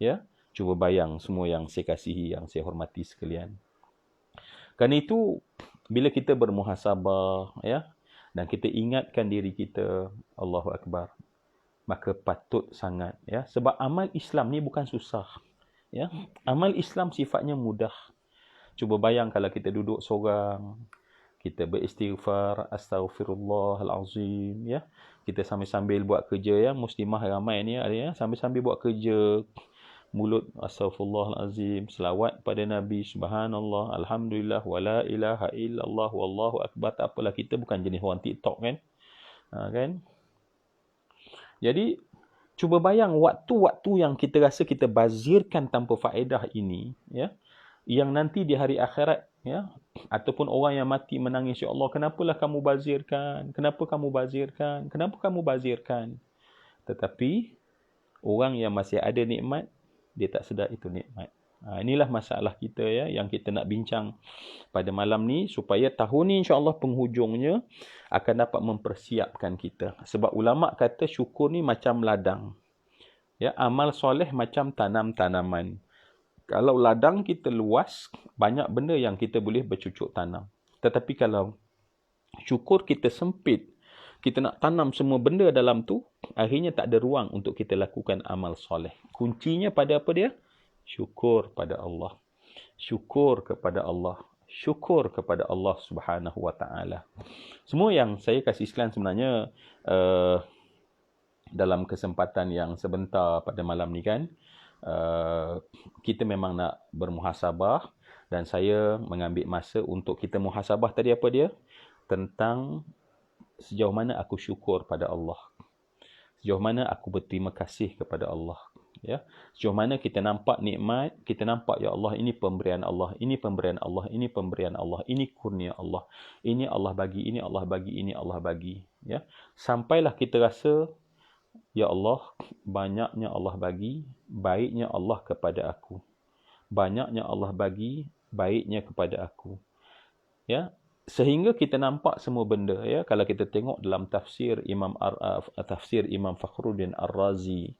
Ya. Cuba bayang semua yang saya kasihi, yang saya hormati sekalian. Kerana itu, bila kita bermuhasabah, ya, dan kita ingatkan diri kita, Allahu Akbar, maka patut sangat, ya. Sebab amal Islam ni bukan susah. Ya. Amal Islam sifatnya mudah. Cuba bayang kalau kita duduk seorang, kita beristighfar, astaghfirullahalazim, ya. Kita sambil-sambil buat kerja, ya. Muslimah ramai ni ada, ya. Sambil-sambil buat kerja, mulut astaghfirullahalazim, selawat pada Nabi, subhanallah, alhamdulillah, wala ilaha illallah, wallahu akbar. Tak apalah, kita bukan jenis orang TikTok, kan? Kan? Jadi, cuba bayang waktu-waktu yang kita rasa kita bazirkan tanpa faedah ini, ya, yang nanti di hari akhirat, ya, ataupun orang yang mati menangis, ya Allah, kenapalah kamu bazirkan? Kenapa kamu bazirkan? Kenapa kamu bazirkan? Tetapi orang yang masih ada nikmat, dia tak sedar itu nikmat. Inilah masalah kita, ya, yang kita nak bincang pada malam ni, supaya tahun ni insya-Allah penghujungnya akan dapat mempersiapkan kita. Sebab ulama kata syukur ni macam ladang. Ya, amal soleh macam tanam tanaman. Kalau ladang kita luas, banyak benda yang kita boleh bercucuk tanam. Tetapi kalau syukur kita sempit, kita nak tanam semua benda dalam tu, akhirnya tak ada ruang untuk kita lakukan amal soleh. Kuncinya pada apa dia? Syukur pada Allah. Syukur kepada Allah. Syukur kepada Allah Subhanahu Wa Taala. Semua yang saya kasih sekalian sebenarnya dalam kesempatan yang sebentar pada malam ni, kan, kita memang nak bermuhasabah, dan saya mengambil masa untuk kita muhasabah tadi apa dia? Tentang sejauh mana aku syukur pada Allah. Sejauh mana aku berterima kasih kepada Allah. Ya. Sejauh mana kita nampak nikmat, kita nampak, ya Allah, ini pemberian Allah, ini pemberian Allah, ini pemberian Allah, ini kurnia Allah. Ini Allah bagi, ini Allah bagi, ini Allah bagi. Ya. Sampailah kita rasa, ya Allah, banyaknya Allah bagi, baiknya Allah kepada aku. Banyaknya Allah bagi, baiknya kepada aku. Ya, sehingga kita nampak semua benda, ya. Kalau kita tengok dalam tafsir Imam Fakhruddin Ar-Razi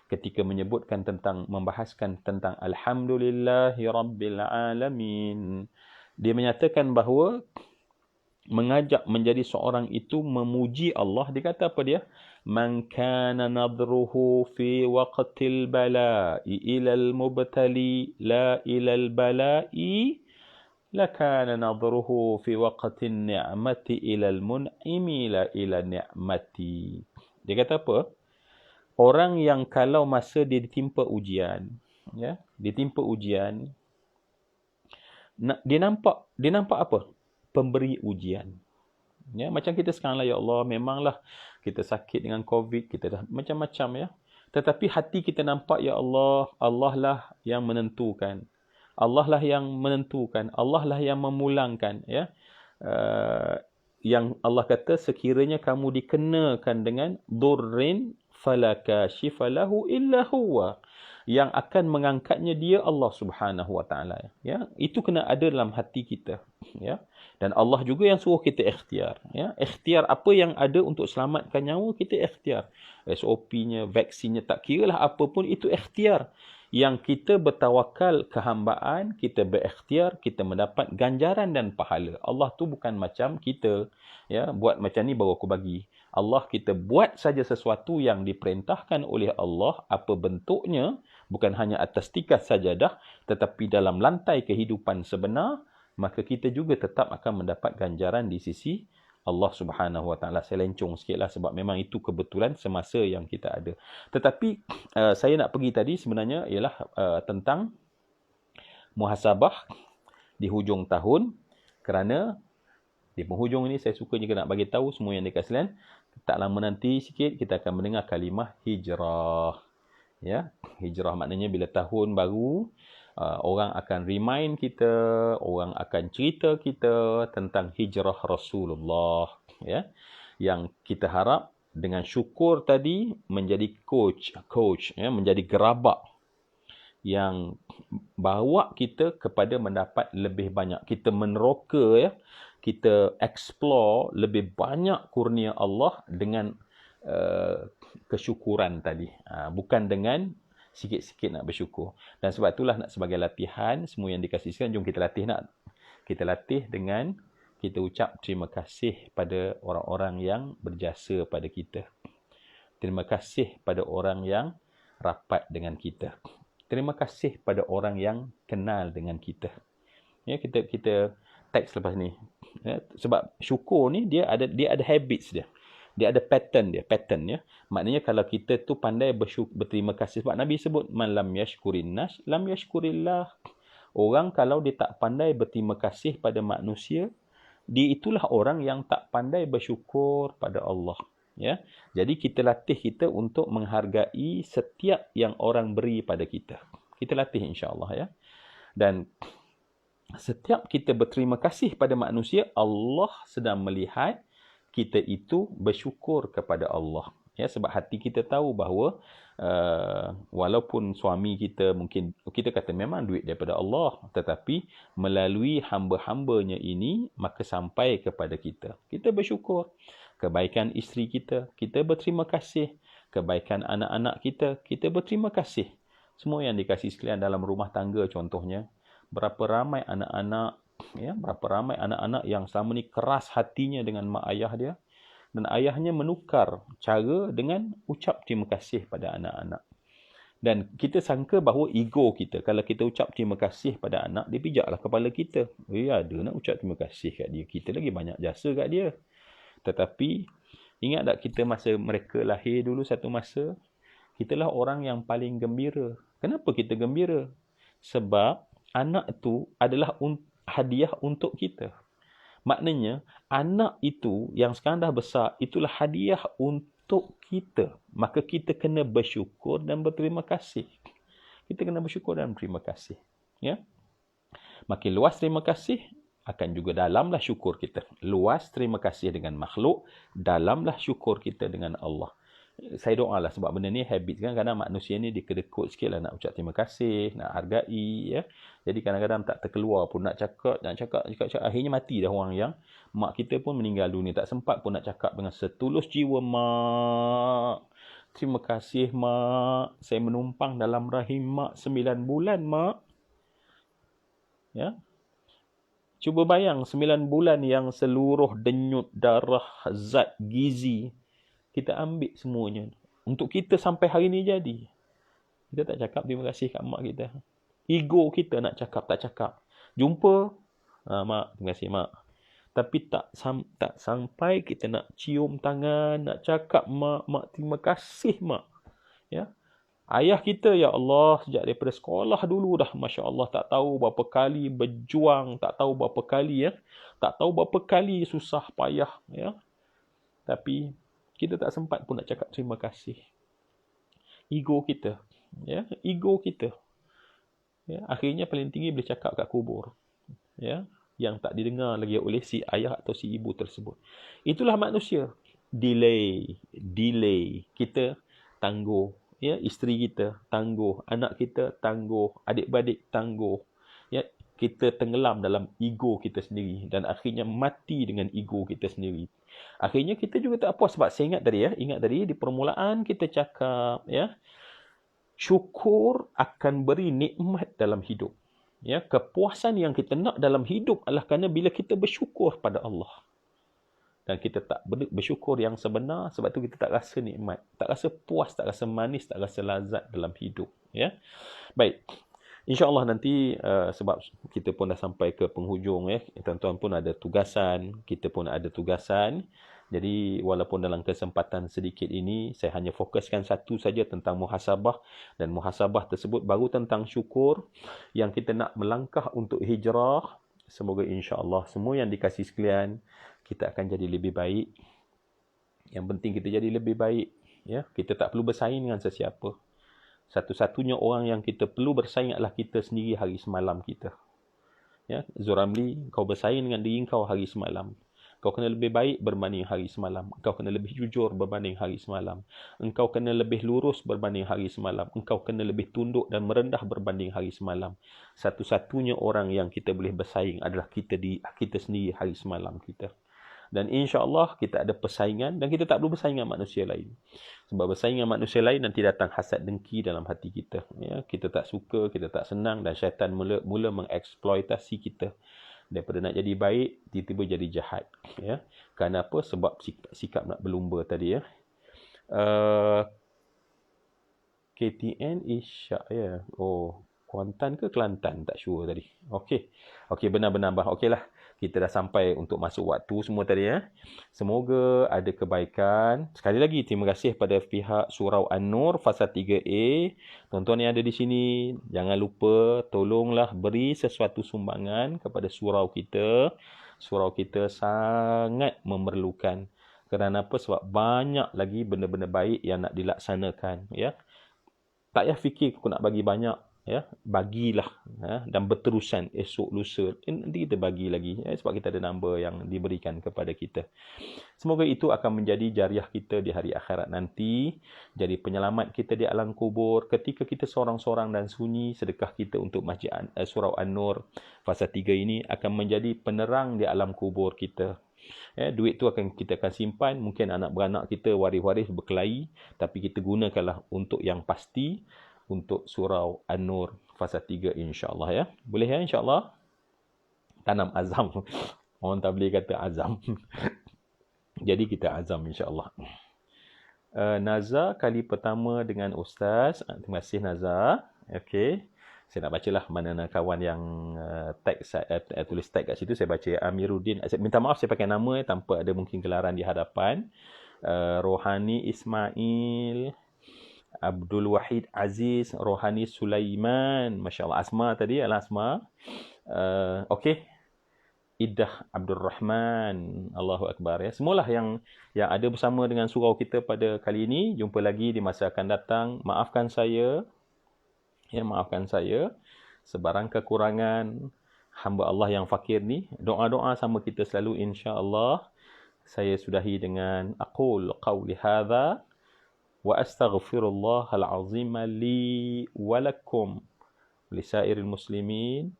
ketika menyebutkan tentang, membahaskan tentang Alhamdulillahi Rabbil Alamin, dia menyatakan bahawa mengajak menjadi seorang itu memuji Allah. Dia kata apa dia? Man kana nadruhu fi waqtil bala'i ilal mubtali la ilal bala'i lakana nadruhu fi waqtin ni'mati ilal mun'imi la ila ni'mati. Dia kata apa? Orang yang kalau masa dia ditimpa ujian, ya, ditimpa ujian, dia nampak apa? Pemberi ujian. Ya, macam kita sekarang lah, ya Allah, memanglah kita sakit dengan COVID, kita dah macam-macam, ya. Tetapi hati kita nampak, ya Allah, Allah lah yang menentukan. Allah lah yang menentukan. Allah lah yang memulangkan, ya. Yang Allah kata, sekiranya kamu dikenakan dengan durrin falaka shifalahu illa huwa. Yang akan mengangkatnya dia Allah Subhanahu Wa Taala, ya. Itu kena ada dalam hati kita, ya. Dan Allah juga yang suruh kita ikhtiar, ya. Ikhtiar apa yang ada untuk selamatkan nyawa, kita ikhtiar. SOP-nya, vaksinnya, tak kiralah apa pun, itu ikhtiar. Yang kita bertawakal kehambaan, kita berikhtiar, kita mendapat ganjaran dan pahala. Allah tu bukan macam kita, ya, buat macam ni baru aku bagi. Allah, kita buat saja sesuatu yang diperintahkan oleh Allah, apa bentuknya, bukan hanya atas tikas sajadah, tetapi dalam lantai kehidupan sebenar, maka kita juga tetap akan mendapat ganjaran di sisi Allah Subhanahu Wa Taala. Saya lencong sikitlah sebab memang itu kebetulan semasa yang kita ada. Tetapi saya nak pergi tadi sebenarnya ialah tentang muhasabah di hujung tahun, kerana di penghujung ini saya suka juga nak bagi tahu semua yang dekat sekalian, tak lama nanti sikit kita akan mendengar kalimah hijrah. Ya, hijrah maknanya bila tahun baru, orang akan remind kita, orang akan cerita kita tentang hijrah Rasulullah, ya. Yang kita harap dengan syukur tadi menjadi coach, ya, menjadi gerabak yang bawa kita kepada mendapat lebih banyak. Kita meneroka, ya, kita explore lebih banyak kurnia Allah dengan kesyukuran tadi. Bukan dengan sikit-sikit nak bersyukur. Dan sebab itulah nak sebagai latihan, semua yang dikasihkan, jom kita latih nak. Kita latih dengan kita ucap terima kasih pada orang-orang yang berjasa pada kita. Terima kasih pada orang yang rapat dengan kita. Terima kasih pada orang yang kenal dengan kita. Ya, kita teks lepas ni. Ya, sebab syukur ni dia ada habits dia. Dia ada pattern dia, ya. Maknanya kalau kita tu pandai berterima kasih, sebab Nabi sebut man lam yashkurin nas lam yashkurillah. Orang kalau dia tak pandai berterima kasih pada manusia, dia itulah orang yang tak pandai bersyukur pada Allah, ya. Jadi kita latih kita untuk menghargai setiap yang orang beri pada kita. Kita latih insya-Allah, ya. Dan setiap kita berterima kasih pada manusia, Allah sedang melihat kita itu bersyukur kepada Allah. Ya, sebab hati kita tahu bahawa walaupun suami kita mungkin, kita kata memang duit daripada Allah, tetapi melalui hamba-hambanya ini, maka sampai kepada kita. Kita bersyukur. Kebaikan isteri kita, kita berterima kasih. Kebaikan anak-anak kita, kita berterima kasih. Semua yang dikasih sekalian dalam rumah tangga contohnya. Berapa ramai anak-anak, ya, berapa ramai anak-anak yang selama ni keras hatinya dengan mak ayah dia, dan ayahnya menukar cara dengan ucap terima kasih pada anak-anak. Dan kita sangka bahawa ego kita, kalau kita ucap terima kasih pada anak, dia pijaklah kepala kita. Ada nak ucap terima kasih kat dia, kita lagi banyak jasa kat dia. Tetapi ingat tak kita masa mereka lahir dulu, satu masa kitalah orang yang paling gembira. Kenapa kita gembira? Sebab anak itu adalah hadiah untuk kita. Maknanya, anak itu yang sekarang dah besar, itulah hadiah untuk kita. Maka kita kena bersyukur dan berterima kasih. Kita kena bersyukur dan berterima kasih. Ya? Makin luas terima kasih, akan juga dalamlah syukur kita. Luas terima kasih dengan makhluk, dalamlah syukur kita dengan Allah. saya doa lah, sebab benda ni habit kan. Kadang manusia ni dia kedekut sikit lah nak ucap terima kasih, nak hargai, ya. Jadi kadang-kadang tak terkeluar pun nak cakap. Akhirnya mati dah orang yang mak kita pun meninggal dunia. Tak sempat pun nak cakap dengan setulus jiwa, mak, terima kasih mak, saya menumpang dalam rahim mak 9 bulan mak. Ya. Cuba bayang 9 bulan yang seluruh denyut darah, zat gizi kita ambil semuanya untuk kita sampai hari ni jadi. Kita tak cakap terima kasih kat mak kita. Ego kita nak cakap, tak cakap. Jumpa, mak, terima kasih mak. Tapi tak sampai kita nak cium tangan, nak cakap mak terima kasih mak. Ya. Ayah kita, ya Allah, sejak daripada sekolah dulu dah, Masya Allah, tak tahu berapa kali berjuang, tak tahu berapa kali, ya. Tak tahu berapa kali susah payah, ya. Tapi kita tak sempat pun nak cakap terima kasih. Ego kita, ya, ego kita. Ya, akhirnya paling tinggi boleh cakap kat kubur, ya, yang tak didengar lagi oleh si ayah atau si ibu tersebut. Itulah manusia. Delay. Kita tangguh, ya, isteri kita tangguh, anak kita tangguh, adik-beradik tangguh. Ya, kita tenggelam dalam ego kita sendiri dan akhirnya mati dengan ego kita sendiri. Akhirnya kita juga tak puas, sebab saya ingat tadi di permulaan kita cakap, ya, syukur akan beri nikmat dalam hidup. Ya, kepuasan yang kita nak dalam hidup adalah kerana bila kita bersyukur pada Allah. Dan kita tak bersyukur yang sebenar, sebab tu kita tak rasa nikmat, tak rasa puas, tak rasa manis, tak rasa lazat dalam hidup. Ya, baik. InsyaAllah nanti sebab kita pun dah sampai ke penghujung, ya. Tuan-tuan pun ada tugasan, kita pun ada tugasan. Jadi walaupun dalam kesempatan sedikit ini saya hanya fokuskan satu saja tentang muhasabah, dan muhasabah tersebut baru tentang syukur yang kita nak melangkah untuk hijrah. Semoga insya-Allah semua yang dikasih sekalian kita akan jadi lebih baik. Yang penting kita jadi lebih baik, ya. Kita tak perlu bersaing dengan sesiapa. Satu-satunya orang yang kita perlu bersaing adalah kita sendiri hari semalam kita. Ya, Zuramli, kau bersaing dengan diri kau hari semalam. Kau kena lebih baik berbanding hari semalam. Engkau kena lebih jujur berbanding hari semalam. Engkau kena lebih lurus berbanding hari semalam. Engkau kena lebih tunduk dan merendah berbanding hari semalam. Satu-satunya orang yang kita boleh bersaing adalah kita sendiri hari semalam kita. Dan insya-Allah kita ada persaingan, dan kita tak perlu bersaing dengan manusia lain. Sebab bersaing dengan manusia lain nanti datang hasad dengki dalam hati kita. Ya, kita tak suka, kita tak senang, dan syaitan mula mengeksploitasi kita. Daripada nak jadi baik, tiba-tiba jadi jahat. Ya. Kerana apa? Sebab sikap nak berlumba tadi. Ya. KTN Isyak, ya. Oh, Kuantan ke Kelantan? Tak sure tadi. Okey, benar-benar. Okeylah. Kita dah sampai untuk masuk waktu semua tadi, ya. Semoga ada kebaikan. Sekali lagi terima kasih pada pihak Surau An-Nur Fasa 3A. Tuan-tuan yang ada di sini, jangan lupa tolonglah beri sesuatu sumbangan kepada surau kita. Surau kita sangat memerlukan. Kerana apa? Sebab banyak lagi benda-benda baik yang nak dilaksanakan, ya. Tak payah fikir aku nak bagi banyak, ya, bagilah, ya, dan berterusan esok lusa nanti kita bagi lagi, ya, sebab kita ada number yang diberikan kepada kita. Semoga itu akan menjadi jariah kita di hari akhirat nanti, jadi penyelamat kita di alam kubur. Ketika kita seorang-seorang dan sunyi, sedekah kita untuk Masjid Surau An-Nur Fasa 3 ini akan menjadi penerang di alam kubur kita. Ya, duit tu kita akan simpan, mungkin anak beranak kita waris-waris berkelahi, tapi kita gunakanlah untuk yang pasti, untuk Surau An-Nur Fasa 3 insya-Allah, ya. Boleh, ya, insya-Allah. Tanam azam. Orang tak boleh kata azam. Jadi kita azam insya-Allah. Naza kali pertama dengan Ustaz. Terima kasih Naza. Okey. Saya nak bacalah mana kawan yang tulis tag kat situ. Saya baca Amiruddin. Minta maaf saya pakai nama tanpa ada mungkin gelaran di hadapan. Rohani Ismail, Abdul Wahid Aziz, Rohani Sulaiman, Masya Allah. Asma tadi adalah Asma. Okey. Idah Abdul Rahman. Allahu Akbar, ya. Semualah yang ada bersama dengan surau kita pada kali ini. Jumpa lagi di masa akan datang. Maafkan saya. Ya, maafkan saya. Sebarang kekurangan hamba Allah yang fakir ni. Doa-doa sama kita selalu insya-Allah. Saya sudahi dengan aqul qawli hadza wa astaghfirullahal azim li wa lakum lisairil muslimin.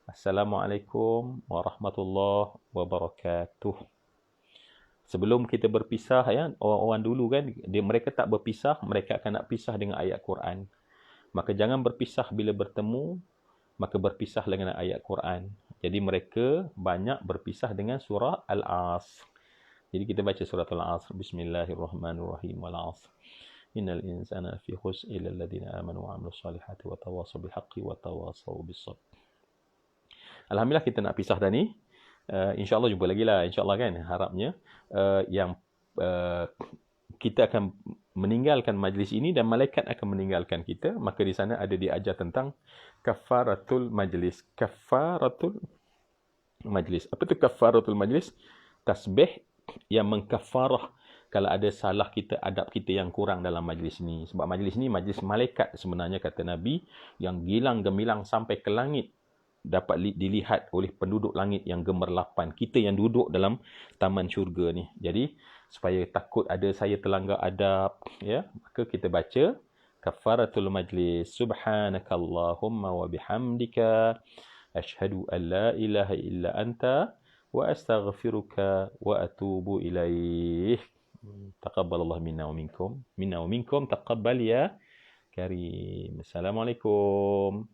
Assalamualaikum warahmatullahi wabarakatuh. Sebelum kita berpisah, ya, orang-orang dulu kan, mereka tak berpisah, mereka akan nak pisah dengan ayat Quran. Maka jangan berpisah bila bertemu, maka berpisah dengan ayat Quran. Jadi mereka banyak berpisah dengan surah Al-Asr. Jadi kita baca surah Al-Asr. Bismillahirrahmanirrahim. Wal-Asr. Innal insana fi khusr illa alladhina amanu wa 'amilus solihati wa tawasaw bil haqqi wa tawasaw bis sabr. Alhamdulillah kita nak pisah dah ni. InsyaAllah jumpa lagi lah. InsyaAllah kan. Harapnya yang kita akan meninggalkan majlis ini dan malaikat akan meninggalkan kita. Maka di sana ada diajar tentang kafaratul majlis. Kafaratul majlis. Apa tu kafaratul majlis? Tasbih yang mengkafarah kalau ada salah kita, adab kita yang kurang dalam majlis ni. Sebab majlis ni majlis malaikat sebenarnya, kata Nabi, yang gilang gemilang sampai ke langit, dapat dilihat oleh penduduk langit yang gemerlapan. Kita yang duduk dalam taman syurga ni. Jadi supaya takut ada saya terlanggar adab, ya, maka kita baca kafaratul majlis. Subhanakallahumma wa bihamdika asyhadu an la ilaha illa anta wa astaghfiruka wa atubu ilaih. Taqabbalallahu minna wa minkum. Minna wa minkum taqabbal ya karim. Assalamualaikum.